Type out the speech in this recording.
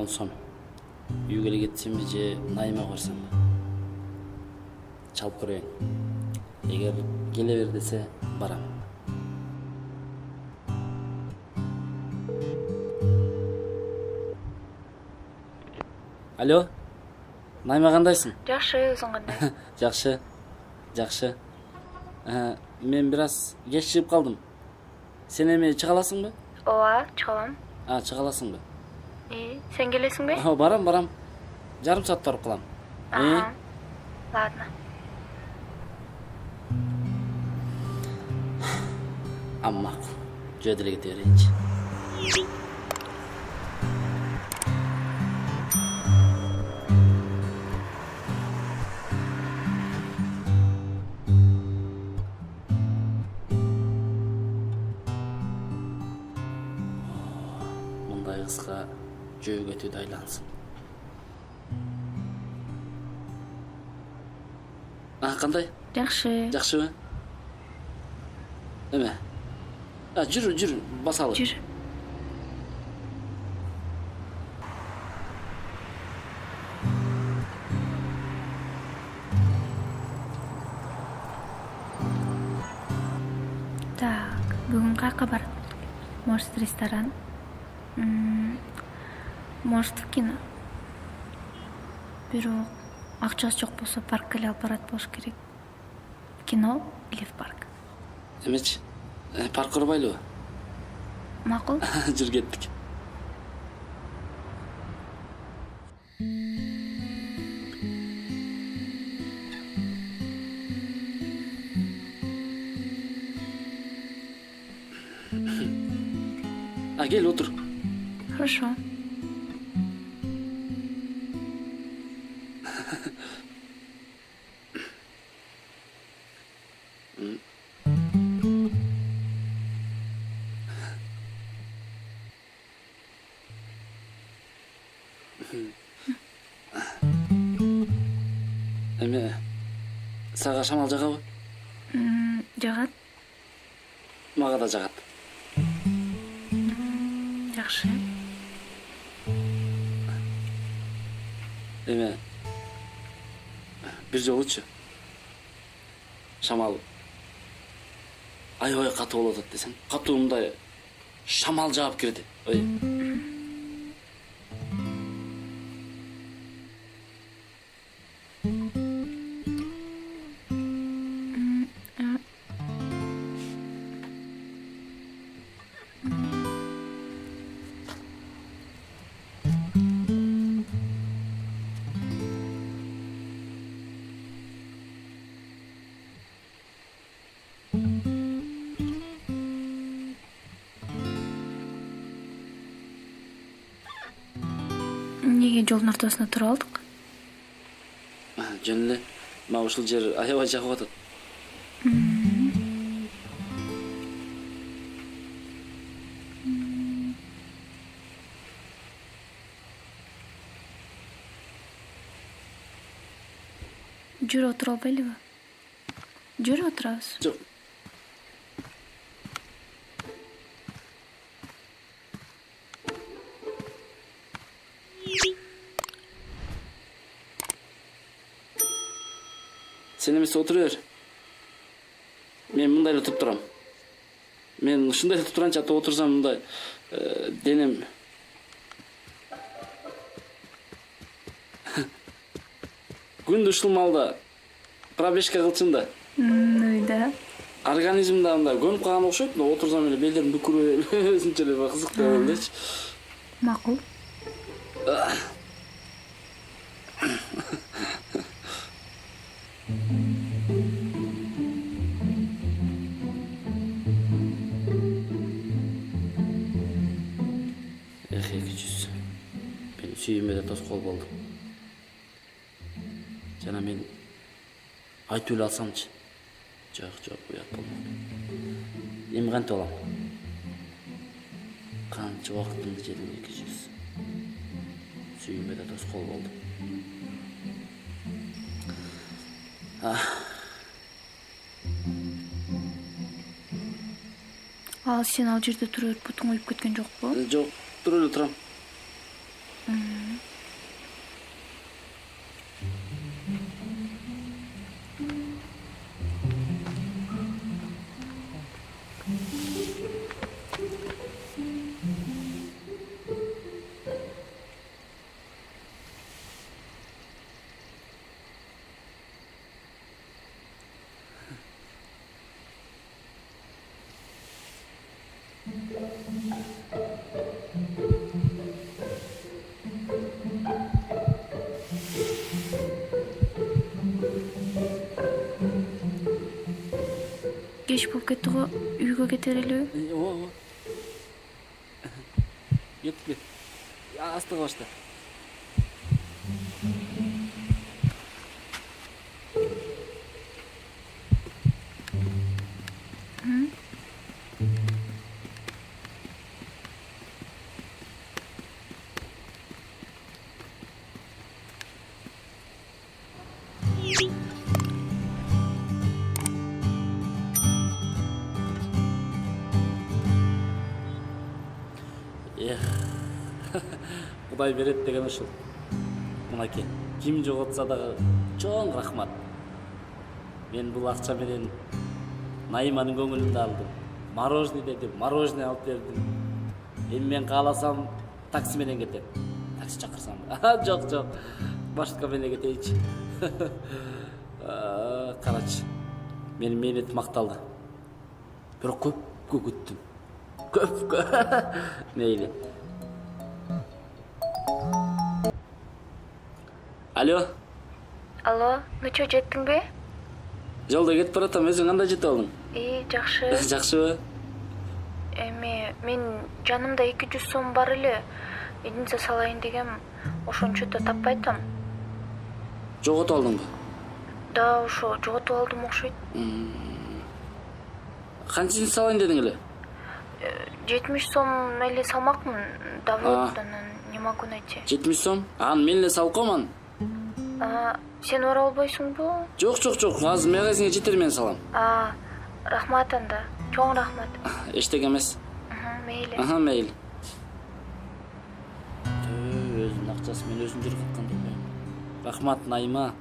10 сом. Үйгө эле кетсемби же Найма барсамбы? Чалып көрөйүн. Эгер келе бер десе, барам. Алло? Найма кандайсың? Жакшы, өзүң кандай? Жакшы. Мен бир аз кеч чыгып калдым. Сен эми чыга аласыңбы? Ооба, чыга алам. Чыга аласыңбы? Сен келесиңби? Барам. Жарым саатта барып калам. Ладно. Амма, жөө деле кете берейинчи. Мындай кызга жөө кетүү да айлансын. Кандай? Жакшы. Жакшыбы? Эме? Жүр, басалы. Жүр. Так, бүгүн каяка барат? Может, ресторан? Может, в кино? Бирок акчасы жок болсо паркка эле алып барат болуш керек. В кино или в парк? Эмечи? Парк урбайлыбы? Макул? Жүр кеттик. Кел, отур. Хорошо. Эме, сага шамал жагабы? Жагат. Мага да жагат. Жакшы. Эме, бир жолучу шамал аябай катуу болуп атат десең. Катуу мындай шамал жаап кирди. Неге жолдун ортосуна туруп алдык? Жөн эле. Мага ушул жер аябай жагып атат. Жүрүп отура албайлыбы? Жүрүп отурабыз. Жок. Сен эмесе отура бер. Мен мындай эле туруп турам. Мен ушундай эле туруп туранчы, ата отурсам мындай денем күндү ушул маалда пробежка кылчын да. Үйдө. Организмда мындай көнүп калган окшойт, но отурсам эле белдерим бүкүрүп өзүнчө эле кызыктуу болду элечи. Макул. Эки жүз. Мен сүйүмө да тоскоол болдум. Жана мен айтып эле алсамчы. Жок, уят болмок. Эми кантип алам? Канча убактымды жедим 200. Сүйүмө да тоскоол болдум. Ал сен ал жерде туруп бутуң уюп кеткен жокпу? Жок, туруп эле турам. Кеч болуп кетти го. Үйгө кетер элеби? Ооба. Кет. Астыга башта. Кудай берет деген ушул. Мынакей, ким жоготса дагы чоң рахмат. Мен бул акча менен Наиманын көңүлүн да алдым. Мороженое деп, мороженое алып бердим. Эми мен кааласам такси менен кетем. Такси чакырсам. Жок. Маршрутка менен кетейинчи. Карачы. Менин мээнетим макталды. Бирок көпкө күттүм. Көпкө. Мейли. Алло. Алло, ну чо, жеттиңби? Жолдо кетип баратам, өзүң кандай жетип алдың? Жакшы. Жакшыбы? Эми мен жанымда 200 сом бар эле. Единсе салайын дегем, ошончо да таппай атам. Жоготуп алдыңбы? Да, ошо жоготуп алдым окшойт. Канчаны салайын дедиң эле? 70 сом эле салмакмын. Давлеттен не могу найти. 70 сом? Аны мен эле салып коймон. Сен бара албайсыңбы? Жок. Азыр мегазинге жетер мен салам. Рахмат анда. Чоң рахмат. Эчтеке эмес. Мейли. Мейли. Өзүнүн акчасы менен өзүм жүрүп аткандай. Рахмат, Найма.